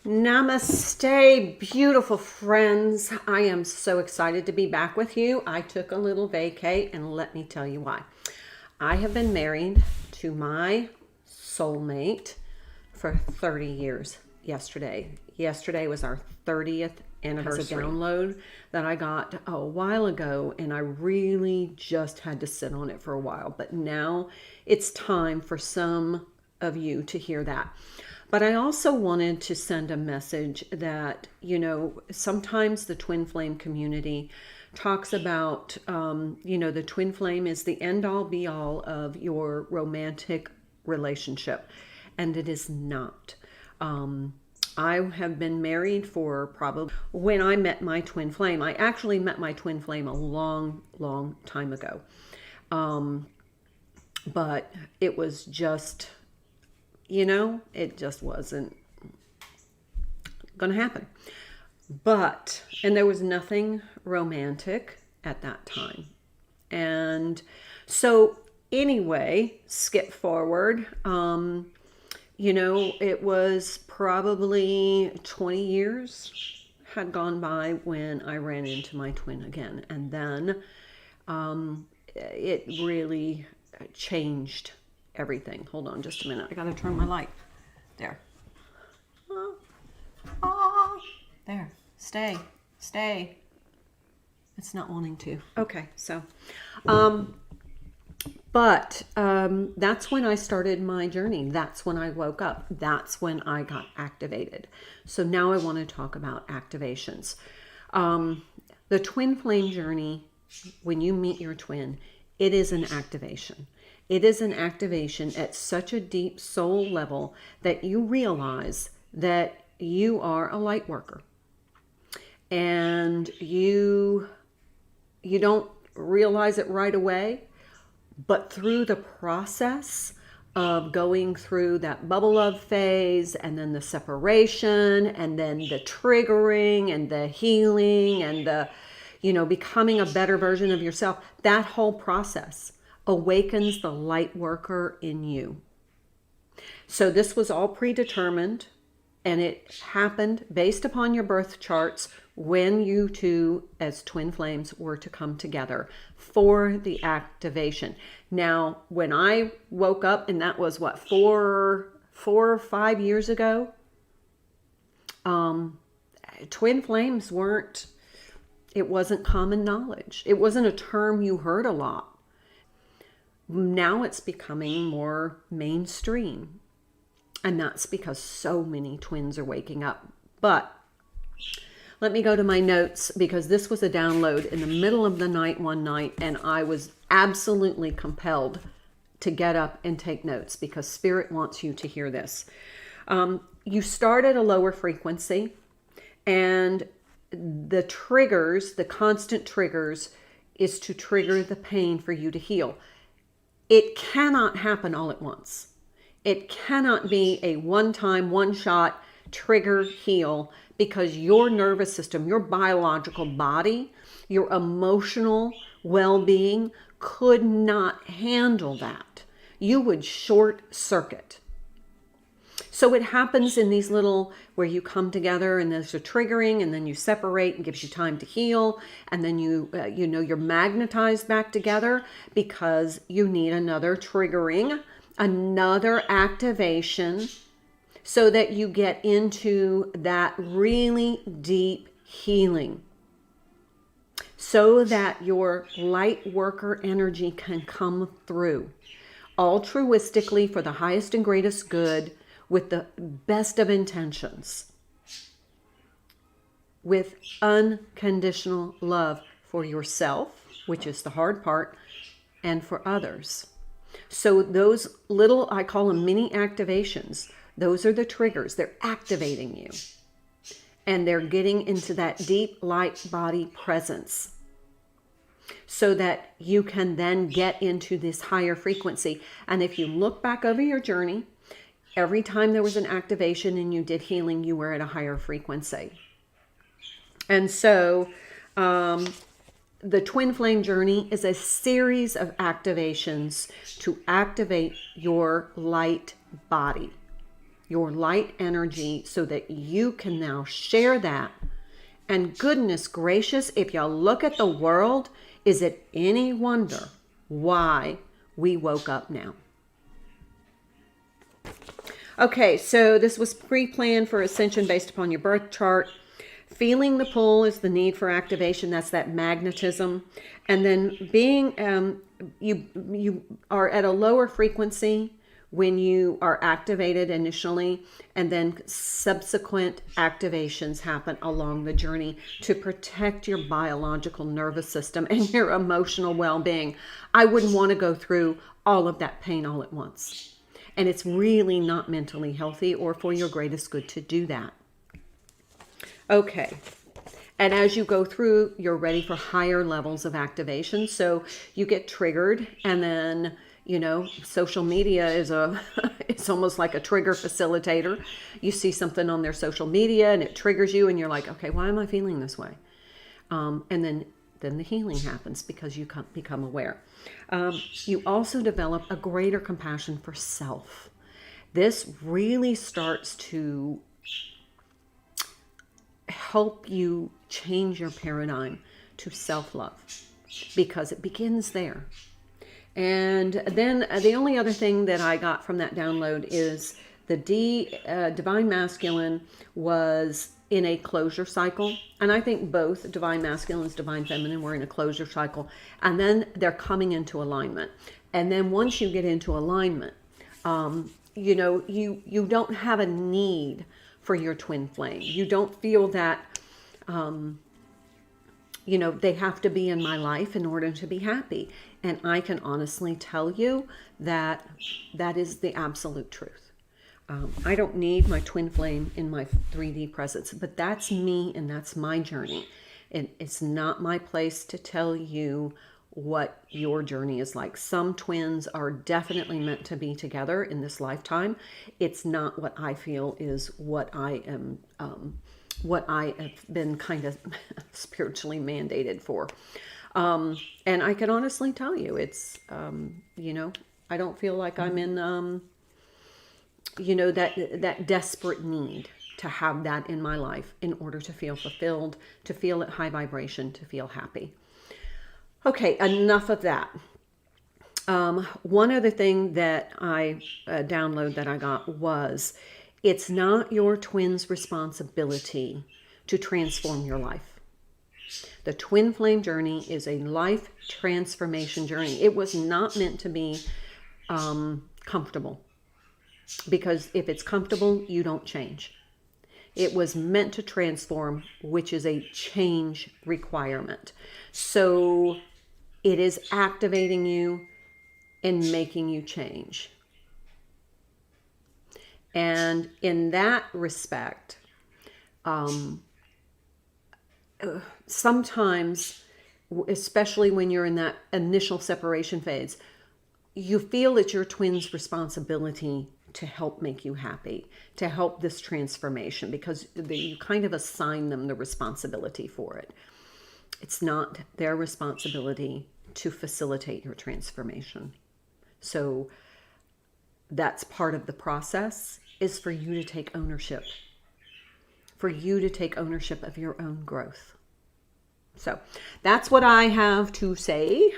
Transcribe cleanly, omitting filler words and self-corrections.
Namaste, beautiful friends. I am so excited to be back with you. I took a little vacay, and let me tell you why. I have been married to my soulmate for 30 years. Yesterday was our 30th anniversary. It was a download that I got a while ago, and I really just had to sit on it for a while. But now it's time for some of you to hear that. But I also wanted to send a message that, sometimes the twin flame community talks about, the twin flame is the end all be all of your romantic relationship. And it is not. I have been married for probably, when I met my twin flame, I actually met my twin flame a long, long time ago. But it was just, it just wasn't going to happen. And there was nothing romantic at that time. And so anyway, skip forward, it was probably 20 years had gone by when I ran into my twin again. And then it really changed everything. Hold on just a minute. I got to turn my light. There. There. Stay. It's not wanting to. Okay. So, that's when I started my journey. That's when I woke up. That's when I got activated. So now I want to talk about activations. The twin flame journey, when you meet your twin, it is an activation. It is an activation at such a deep soul level that you realize that you are a light worker. And you don't realize it right away, but through the process of going through that bubble love phase, and then the separation, and then the triggering, and the healing, and the, becoming a better version of yourself, that whole process awakens the light worker in you. So this was all predetermined, and it happened based upon your birth charts when you two as twin flames were to come together for the activation. Now, when I woke up, and that was what, 4 or 5 years ago, twin flames it wasn't common knowledge. It wasn't a term you heard a lot. Now it's becoming more mainstream. And that's because so many twins are waking up. But let me go to my notes, because this was a download in the middle of the night one night, and I was absolutely compelled to get up and take notes because Spirit wants you to hear this. You start at a lower frequency, and the triggers, the constant triggers, is to trigger the pain for you to heal. It cannot happen all at once. It cannot be a one-time, one-shot trigger heal, because your nervous system, your biological body, your emotional well-being could not handle that. You would short circuit. So it happens in these little, where you come together and there's a triggering, and then you separate and gives you time to heal. And then you're magnetized back together because you need another triggering, another activation, so that you get into that really deep healing, so that your light worker energy can come through altruistically for the highest and greatest good, with the best of intentions, with unconditional love for yourself, which is the hard part, and for others. So those little, I call them mini activations, those are the triggers. They're activating you. And they're getting into that deep light body presence, so that you can then get into this higher frequency. And if you look back over your journey, every time there was an activation and you did healing, you were at a higher frequency. And so the twin flame journey is a series of activations to activate your light body. your light energy so that you can now share that. And goodness gracious, if you look at the world, is it any wonder why we woke up now? Okay, so this was pre-planned for Ascension based upon your birth chart. Feeling the pull is the need for activation. That's that magnetism. And then being, you are at a lower frequency when you are activated initially, and then subsequent activations happen along the journey to protect your biological nervous system and your emotional well-being. I wouldn't want to go through all of that pain all at once. And it's really not mentally healthy or for your greatest good to do that. Okay. And as you go through, you're ready for higher levels of activation. So you get triggered, and then, you know, social media is it's almost like a trigger facilitator. You see something on their social media and it triggers you, and you're like, okay, why am I feeling this way? And then the healing happens because you become aware. You also develop a greater compassion for self. This really starts to help you change your paradigm to self-love, because it begins there. And then the only other thing that I got from that download is the Divine Masculine was in a closure cycle. And I think both Divine Masculine and Divine Feminine were in a closure cycle. And then they're coming into alignment. And then once you get into alignment, you know, you don't have a need for your twin flame. You don't feel that, you know, they have to be in my life in order to be happy. And I can honestly tell you that that is the absolute truth. I don't need my twin flame in my 3D presence, but that's me and that's my journey. And it's not my place to tell you what your journey is like. Some twins are definitely meant to be together in this lifetime. It's not what I feel is what I am, what I have been kind of spiritually mandated for. And I can honestly tell you, it's, you know, I don't feel like I'm in, you know, that desperate need to have that in my life in order to feel fulfilled, to feel at high vibration, to feel happy. Okay, enough of that. One other thing that I download that I got was, it's not your twin's responsibility to transform your life. The twin flame journey is a life transformation journey. It was not meant to be comfortable, because if it's comfortable, you don't change. It was meant to transform, which is a change requirement. So it is activating you and making you change. And in that respect, sometimes, especially when you're in that initial separation phase, you feel it's your twin's responsibility to help make you happy, to help this transformation, because you kind of assign them the responsibility for it. It's not their responsibility to facilitate your transformation. So that's part of the process, is for you to take ownership, for you to take ownership of your own growth. So that's what I have to say.